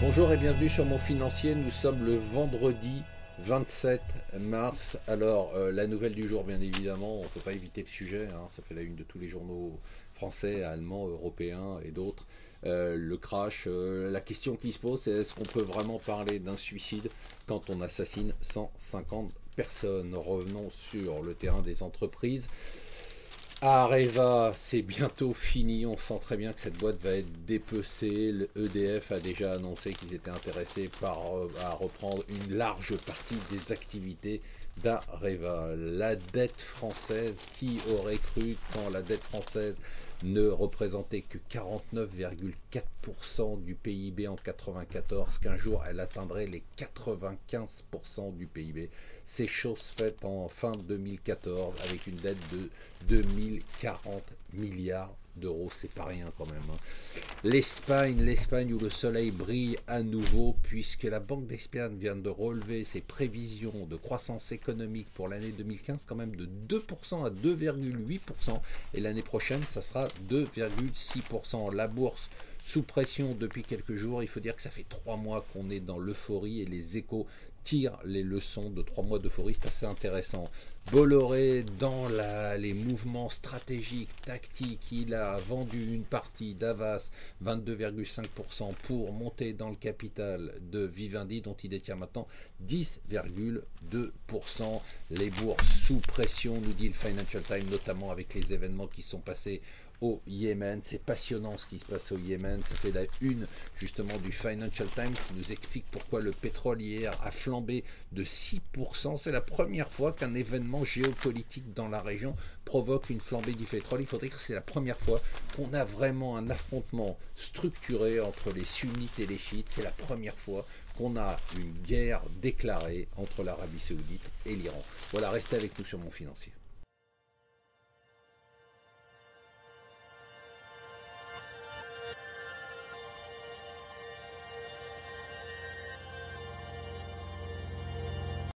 Bonjour et bienvenue sur Mon Financier. Nous sommes le vendredi 27 mars. Alors, la nouvelle du jour, bien évidemment, on ne peut pas éviter le sujet, hein, ça fait la une de tous les journaux français, allemands, européens et d'autres. Le crash, la question qui se pose, c'est est-ce qu'on peut vraiment parler d'un suicide quand on assassine 150 personnes? Revenons sur le terrain des entreprises. Areva, c'est bientôt fini, on sent très bien que cette boîte va être dépecée. Le EDF a déjà annoncé qu'ils étaient intéressés à reprendre une large partie des activités d'Areva. La dette française, qui aurait cru quand la dette française ne représentait que 49,4% du PIB en 1994, qu'un jour elle atteindrait les 95% du PIB. C'est chose faite en fin 2014 avec une dette de 2040 milliards d'euros, c'est pas rien quand même. L'Espagne où le soleil brille à nouveau puisque la Banque d'Espagne vient de relever ses prévisions de croissance économique pour l'année 2015 quand même de 2% à 2,8% et l'année prochaine ça sera 2,6%. La bourse sous pression depuis quelques jours, il faut dire que ça fait 3 mois qu'on est dans l'euphorie et les échos tirent les leçons de 3 mois d'euphorie, c'est assez intéressant. Bolloré dans les mouvements stratégiques, tactiques, il a vendu une partie d'Havas, 22,5% pour monter dans le capital de Vivendi dont il détient maintenant 10,2%. Les bourses sous pression, nous dit le Financial Times, notamment avec les événements qui sont passés au Yémen. C'est passionnant ce qui se passe au Yémen, ça fait la une justement du Financial Times qui nous explique pourquoi le pétrole hier a flambé de 6%. C'est la première fois qu'un événement géopolitique dans la région provoque une flambée du pétrole. Il faudrait dire que c'est la première fois qu'on a vraiment un affrontement structuré entre les sunnites et les chiites. C'est la première fois qu'on a une guerre déclarée entre l'Arabie Saoudite et l'Iran. Voilà, restez avec nous sur Mon Financier.